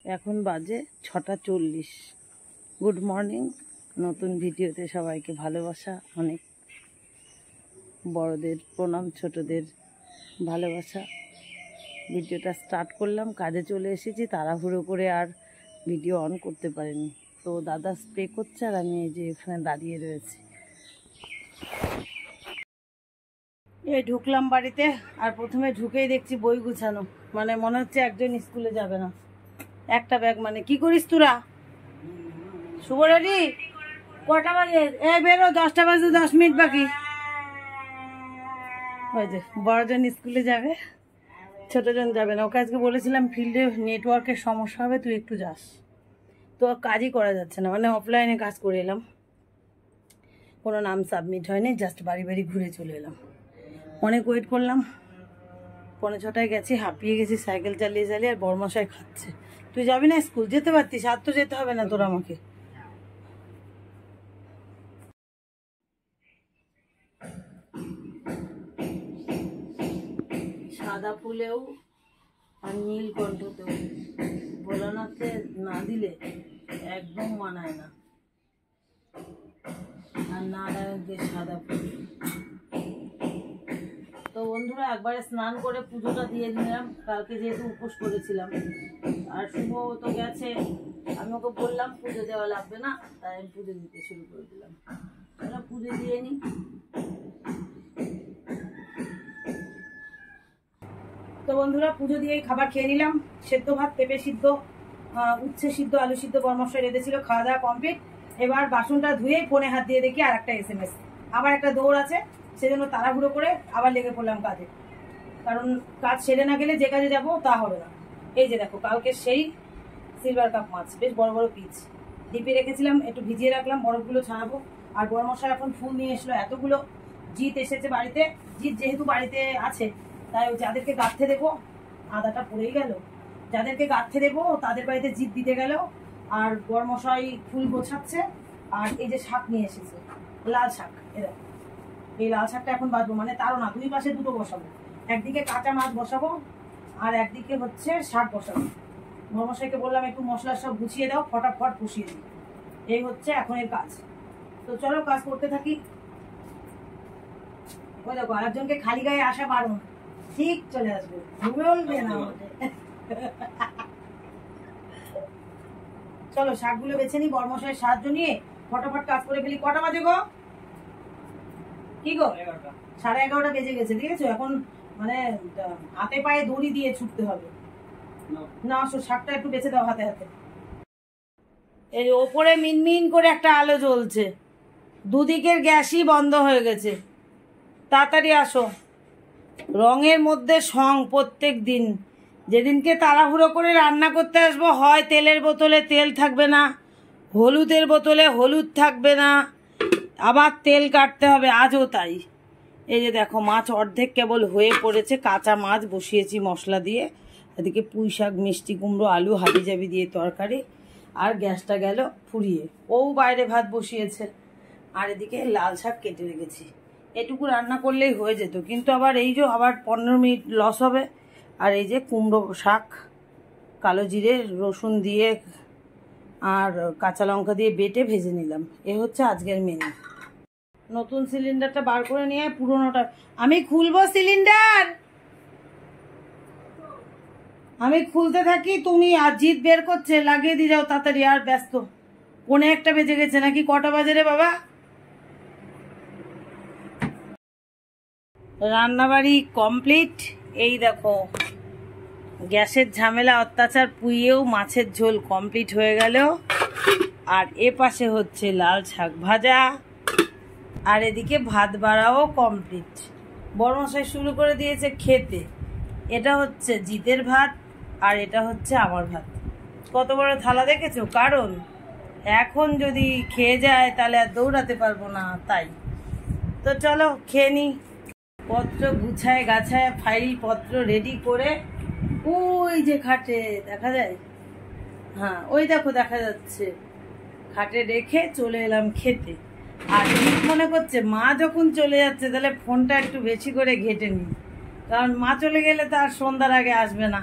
এখন বাজে 6:40। Good morning. নতুন ভিডিওতে সবাইকে ভালোবাসা, অনেক বড়দের প্রণাম, ছোটদের ভালোবাসা। ভিডিওটা স্টার্ট করলাম, কাজে চলে এসেছি, তাড়াহুড়ো করে আর ভিডিও অন করতে পারিনি। তো দাদা স্প্রে করছে আর আমি এই যে এখানে দাঁড়িয়ে রয়েছি। এই ঢুকলাম বাড়িতে, আর প্রথমে ঢুকেই দেখছি বই গুছানো, মানে মনে হচ্ছে একজন স্কুলে যাবে না। একটা ব্যাগ, মানে কি করিস তোরা? শুভ রেডি? কটা বাজে? বেরো, 10টা বাজে 10 মিনিট বাকি। ওই যে বড়জন স্কুলে যাবে, ছোটজন যাবে না। ওকে আজকে বলেছিলাম ফিল্ডে নেটওয়ার্কের সমস্যা হবে, তুই একটু যাস। তো কাজই করা যাচ্ছে না, মানে অফলাইনে কাজ করে এলাম, কোনো নাম সাবমিট হয়নি, জাস্ট বাড়ি বাড়ি ঘুরে চলে এলাম। অনেক ওয়েট করলাম, 5:45 গেছি, হাঁপিয়ে গেছি সাইকেল চালিয়ে চালিয়ে, আর বড়মশাই খাচ্ছে। তুই যাবি না স্কুল? যেতে পারতিস, আর তো যেতে হবে না তোর আমাকে। সাদা ফুলেও আর নীল কণ্ঠতেও ভোলানাথে না দিলে একদম মানায় না। আর নারায়ণকে সাদা ফুল। তো বন্ধুরা, একবারে স্নান করে পুজোটা দিয়ে দিলাম, কালকে যেহেতু উপোস করেছিলাম। আর শুভ তো গেছে, আমি ওকে বললাম পুজো দেওয়া লাগবে না, তাই আমি পুজো দিতে শুরু করে দিলাম। পুজো দিয়ে নিই। তো বন্ধুরা, পুজো দিয়েই খাবার খেয়ে নিলাম। সেদ্ধ ভাত, পেঁপে সিদ্ধ, উচ্ছে সিদ্ধ, আলু সিদ্ধ বরমশাই রেঁধেছিল, খাওয়া দাওয়া কমপ্লিট। এবার বাসনটা ধুয়ে ফোনে হাত দিয়ে দেখি আর একটা SMS, আবার একটা দৌড় আছে, সেজন্য তাড়াহুড়ো করে আবার লেগে পড়লাম কাজে। কারণ কাজ সেরে না গেলে যে কাজে যাবো তা হবে না। এই যে দেখো, কালকে সেই সিলভার কাপ মাছ, বেশ বড় বড় পিস ডিপে রেখেছিলাম, একটু ভিজিয়ে রাখলাম, বরফগুলো ছাড়াবো। আর বরমশাই এখন ফুল নিয়ে এসলো এতগুলো। জিৎ এসেছে বাড়িতে, জিৎ যেহেতু বাড়িতে আছে তাই যাদেরকে গাঁথতে দেবো, আদাটা পড়েই গেল, যাদেরকে গাঁথতে দেবো তাদের বাড়িতে জিৎ দিতে গেল। আর বরমশাই ফুল গোছাচ্ছে। আর এই যে শাক নিয়ে এসেছে, লাল শাক, এরা এই লাল শাকটা এখন বাঁচবো, মানে তারও না, দুই পাশে দুটো বসাবো। একদিকে কাঁচা মাছ বসাবো আর একদিকে হচ্ছে শাক বসাবো। বরমশাইকে বললাম একটু মশলা সব গুছিয়ে দাও, ফটাফট বসিয়ে দিই। এই হচ্ছে এখন এর কাজ। তো চলো কাজ করতে থাকি। ওই দেখো, আরেকজনকে খালি গায়ে আসা বারণ, ঠিক চলে আসবে, বলবে না। চলো শাকগুলো বেছে নি, বরমশাইয়ের সাহায্য নিয়ে ফটাফট কাজ করে ফেলি। কটা বাজে গো? কি গো? 11:30 বেজে গেছে, ঠিক আছে? এখন মানে হাতে পায়ে দড়ি দিয়ে ছুটতে হবে। না আসো, শাকটা একটু বেছে দাও হাতে হাতে। এই ওপরে মিনমিন করে একটা আলো জ্বলছে, দুদিকের গ্যাসই বন্ধ হয়ে গেছে। তাড়াতাড়ি আসো। রঙের মধ্যে সং প্রত্যেক দিন। যেদিনকে তাড়াহুড়ো করে রান্না করতে আসবো, হয় তেলের বোতলে তেল থাকবে না, হলুদের বোতলে হলুদ থাকবে না, আবার তেল কাটতে হবে। আজও তাই। এই যে দেখো, মাছ অর্ধেক কেবল হয়ে পড়েছে, কাঁচা মাছ বসিয়েছি মশলা দিয়ে। এদিকে পুঁই শাক, মিষ্টি কুমড়ো, আলু হাবিজাবি দিয়ে তরকারি, আর গ্যাসটা গেল ফুরিয়ে। ও বাইরে ভাত বসিয়েছে, আর এদিকে লাল শাক কেটে রেখেছি। এটুকু রান্না করলেই হয়ে যেত, কিন্তু আবার এই যে আবার 15 মিনিট লস হবে। আর এই যে কুমড়ো শাক, কালো জিরে রসুন দিয়ে আর কাঁচা লঙ্কা দিয়ে বেটে ভেজে নিলাম। এ হচ্ছে আজকের মেনু। নতুন সিলিন্ডারটা বার করে নিয়ে পুরোনোটা আমি খুলবো। সিলিন্ডার আমি খুলতে থাকি, তুমি আর জিৎ বের করছে, লাগিয়ে দিয়ে যাও তাড়াতাড়ি। আর ব্যস্ত, 1:45 বেজে গেছে নাকি? কটা বাজে রে বাবা? রান্নাবাড়ি কমপ্লিট। এই দেখো, গ্যাসের ঝামেলা অত্যাচার পুইয়েও মাছের ঝোল কমপ্লিট হয়ে গেল। আর এ পাশে হচ্ছে লাল শাক ভাজা, আর এদিকে ভাত বাড়াও কমপ্লিট। বড়মশাই শুরু করে দিয়েছে খেতে। এটা হচ্ছে জিতের ভাত, আর এটা হচ্ছে আমার ভাত। কত বড় থালা দেখেছো? কারণ এখন যদি খেয়ে যায় তাহলে আর দৌড়াতে পারবো না, তাই। তো চলো খেয়ে নি। পত্র গুছায় গাছায় ফাইল পত্র রেডি করে, ওই যে খাটে দেখা যায়, হ্যাঁ ওই দেখো দেখা যাচ্ছে, খাটে রেখে চলে এলাম খেতে। আর ঠিক মনে করছে মা যখন চলে যাচ্ছে তাহলে ফোনটা একটু বেশি করে ঘেটে নি, কারণ মা চলে গেলে তো আর সন্ধ্যার আগে আসবে না।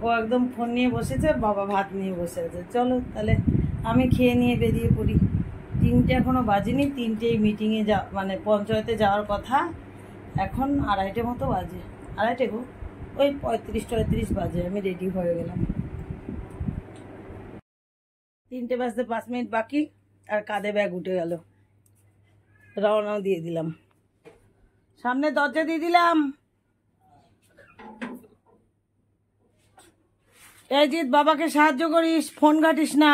ও একদম ফোন নিয়ে বসেছে, বাবা ভাত নিয়ে বসে আছে। চলো তাহলে আমি খেয়ে নিয়ে বেরিয়ে পড়ি। 3টে এখনো বাজেনি, 3টেই মিটিংয়ে মানে পঞ্চায়েতে যাওয়ার কথা। এখন 2:30 মতো বাজে, 2:30 গো, ওই 35-33 বাজে। আমি রেডি হয়ে গেলাম। 3টে বাজতে 5 মিনিট বাকি, আর কাঁধে ব্যাগ উঠে গেল। রওনাও দিয়ে দিলাম, সামনে দরজা দিয়ে দিলাম। এই জিৎ, বাবাকে সাহায্য করিস, ফোন ঘাটিস না।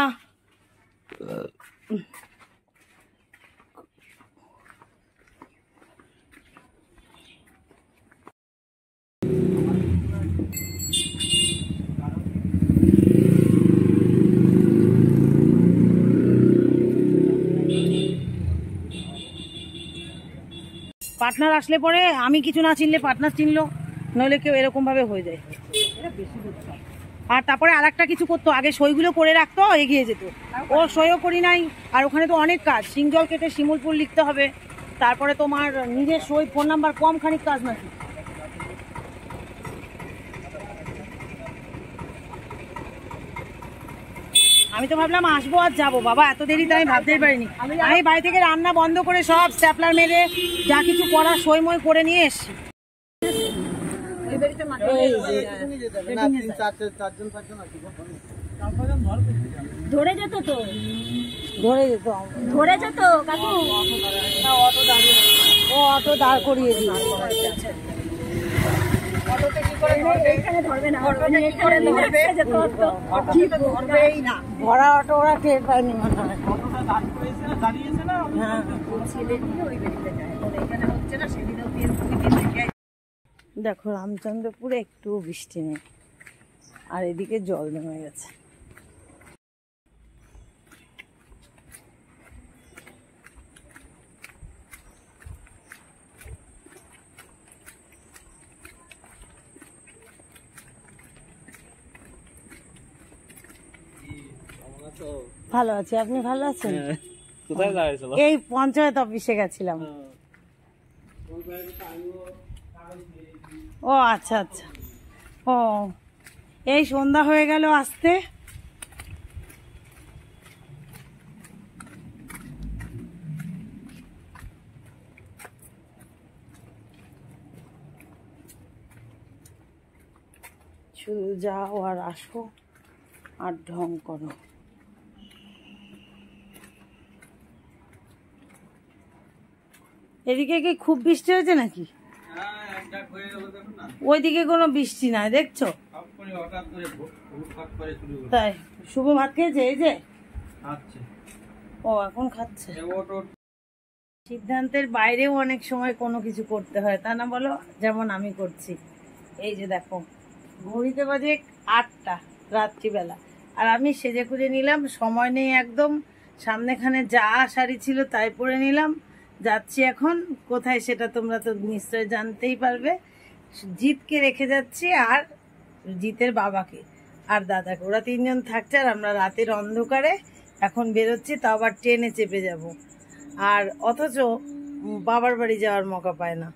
পার্টনার আসলে পরে আমি কিছু না চিনলে পার্টনার চিনলো, নইলে কেউ এরকম ভাবে হয়ে যায়। আর তারপরে আর একটা কিছু করতো, আগে সইগুলো করে রাখতো, এগিয়ে যেত। ও সইও করি নাই। আর ওখানে তো অনেক কাজ, সিংজল কেটে শিমুলপুর লিখতে হবে, তারপরে তোমার নিজের সই, ফোন নাম্বার, কম খানিক কাজ নাকি। আমি তো ভাবলাম আসবো আর যাবো, বাবা এত দেরি তো আমি ভাবতেই পারিনি। আমি বাড়ি থেকে রান্না বন্ধ করে সব স্ট্যাপলার মেরে যা কিছু করার সই মই করে নিয়ে এসছি। ধরে যেত তো, ধরে যেত কাকু। ও অটো দাঁড় করিয়ে দিল। ভরা অটো ওরা টের পায়নি মনে হয়। দেখো রামচন্দ্রপুরে একটু বৃষ্টি নেই, আর এদিকে জল জমে গেছে। ভালো আছি, আপনি ভালো আছেন? এই পঞ্চায়েত অফিসে গেছিলাম। ও আচ্ছা আচ্ছা, ও এই সন্ধ্যা হয়ে গেল আসতে। শুধু যাও আর আসো আর ঢং করো। এদিকে কি খুব বৃষ্টি হয়েছে নাকি? ওইদিকে কোনো বৃষ্টি নাই দেখছো? তাই শুভ ভাত খেয়েছে? এই যে ও এখন খাচ্ছে। সিদ্ধান্তের বাইরেও অনেক সময় কোনো কিছু করতে হয়, তা না বলো? যেমন আমি করছি। এই যে দেখো ঘড়িতে বাজে 8টা রাত্রিবেলা, আর আমি সেজে খুঁজে নিলাম, সময় নেই একদম। সামনেখানে যা শাড়ি ছিল তাই পরে নিলাম, যাচ্ছি এখন কোথায় সেটা তোমরা তো নিশ্চয় জানতেই পারবে। জিতকে রেখে যাচ্ছি, আর জিতের বাবাকে আর দাদাকে, ওরা 3জন থাকছে। আর আমরা রাতের অন্ধকারে এখন বেরোচ্ছি, তাও আবার ট্রেনে চেপে যাব, আর অথচ বাবার বাড়ি যাওয়ার মৌকা পায় না।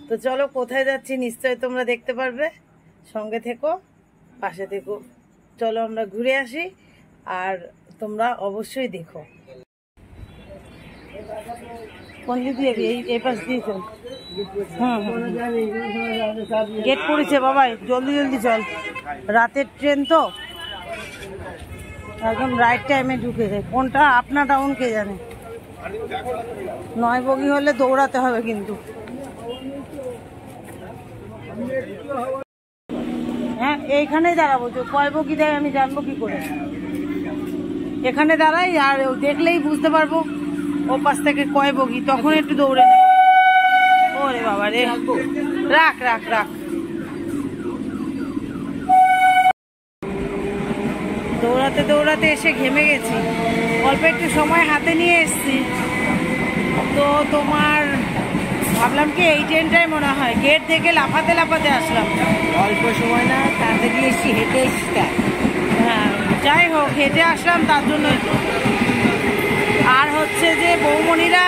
তো চলো কোথায় যাচ্ছি নিশ্চয় তোমরা দেখতে পারবে, সঙ্গে থেকো, পাশে থেকো। চলো আমরা ঘুরে আসি, আর তোমরা অবশ্যই দেখো। কোন দিক দিয়ে? এই পাশ দিয়ে চল। গেট পড়েছে বাবা, জলদি জলদি চল, রাতের ট্রেন তো, একদম রাইট টাইমে ঢুকে যায়। কোনটা আপনা ডাউন কে জানে, 9 বগি হলে দৌড়াতে হবে কিন্তু। হ্যাঁ এইখানেই দাঁড়াবো, তো কয় বগি দেয় আমি জানবো কি করে? এখানে দাঁড়াই, আর দেখলেই বুঝতে পারবো ও পাশ থেকে কয় বগি, তখন একটু দৌড়ে নেব। ওরে বাবা রে, রাখ রাখ রাখ। দৌড়াতে দৌড়াতে এসে ঘেমে গেছি, অল্প একটু সময় হাতে নিয়ে এসছি। তো তোমার ভাবলাম কি এই ট্রেনটাই মনে হয়, গেট থেকে লাফাতে লাফাতে আসলাম। অল্প সময় না, তাড়াতাড়ি এসছি, হেঁটে এসছি। হ্যাঁ যাই হোক, হেঁটে আসলাম তার জন্যই তো। আর হচ্ছে যে বৌমণিরা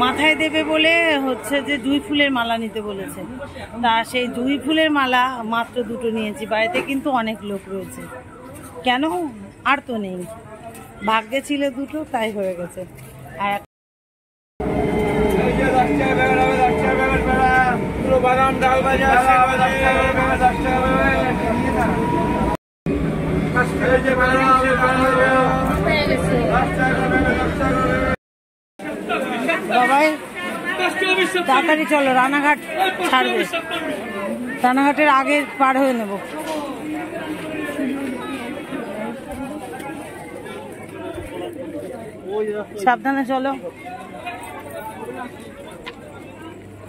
মাথায় দেবে বলে হচ্ছে যে জুঁই ফুলের মালা নিতে বলেছে। তা সেই জুঁই ফুলের মালা মাত্র 2টো নিয়েছি, বাড়িতে কিন্তু অনেক লোক রয়েছে। কেন আর তো নেই, ভাগ্যে ছিল 2টো তাই হয়ে গেছে। আর বাবাই তাড়াতাড়ি চলো, রানাঘাট ছাড়বে, রানাঘাটের আগে পার হয়ে নেব। সাবধানে চলো,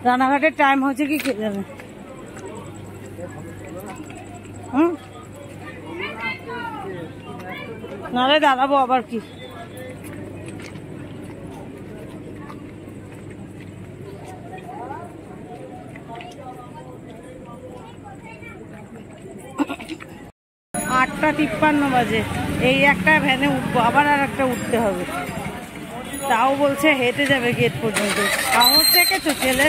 রানাঘাটের টাইম হয়েছে কি কে জানে। নাহলে দাঁড়াবো আবার কি। আটটা 53 বাজে, এই একটা ভ্যানে উঠবো, আবার আর একটা উঠতে হবে। তাও বলছে হেঁটে যাবে গেট পর্যন্ত। সাহস দেখেছো ছেলে।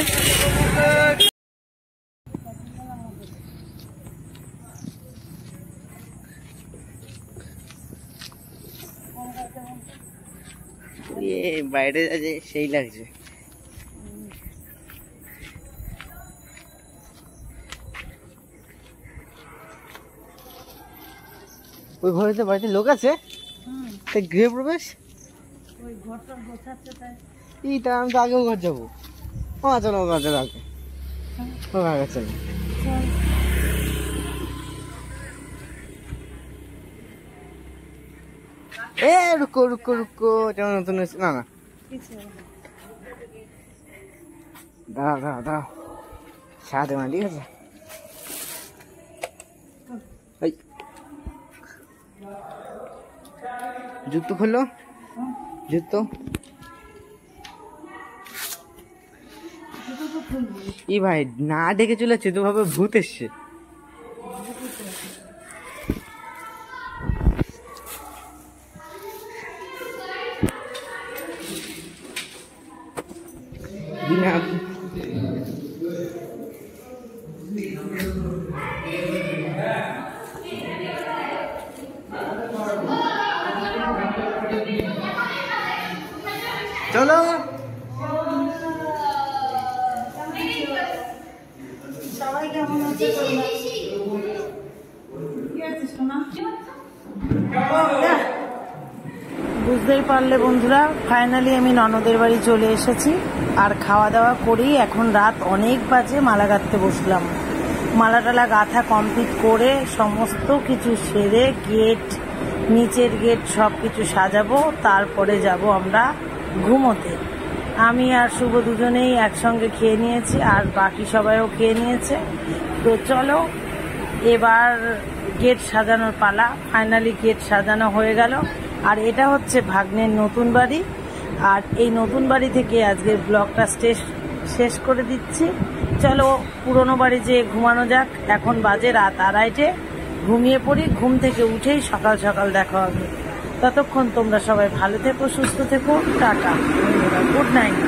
বাইরে আছে সেই লাগছে। ওই ঘরেতে বাড়িতে লোক আছে, তাই গৃহপ্রবেশ। এইটা আমি তো আগেও ঘর যাবো। চলো ঘরে আগে, আগে চলো। এ রুকো রুকো রুকো, যেমন নতুন না না, দাঁড়াও দাঁড়াও দাঁড়াও, সাথে মা, ঠিক আছে। জুতো খুললো, জুতো ই ভাই না দেখে চলেছে তো, ভাবে ভূত এসছে। চলো সবাই কেমন আছে? বুঝতেই পারলে বন্ধুরা, ফাইনালি আমি ননদের বাড়ি চলে এসেছি। আর খাওয়া দাওয়া করেই এখন রাত অনেক বাজে, মালা গাঁথতে বসলাম। মালা টালা গাঁথা কমপ্লিট করে সমস্ত কিছু সেরে গেট, নিচের গেট সব কিছু সাজাবো, তারপরে যাব আমরা ঘুমোতে। আমি আর শুভ দুজনেই একসঙ্গে খেয়ে নিয়েছি, আর বাকি সবাইও খেয়ে নিয়েছে। তো চলো এবার গেট সাজানোর পালা। ফাইনালি গেট সাজানো হয়ে গেল। আর এটা হচ্ছে ভাগ্নের নতুন বাড়ি, আর এই নতুন বাড়ি থেকে আজকের ব্লগটা শেষ করে দিচ্ছি। চলো পুরনো বাড়ি যেয়ে ঘুমানো যাক। এখন বাজে রাত 2:30, ঘুমিয়ে পড়ি। ঘুম থেকে উঠেই সকাল সকাল দেখা হবে। ততক্ষণ তোমরা সবাই ভালো থেকো, সুস্থ থেকো, টাটা, গুড নাইট।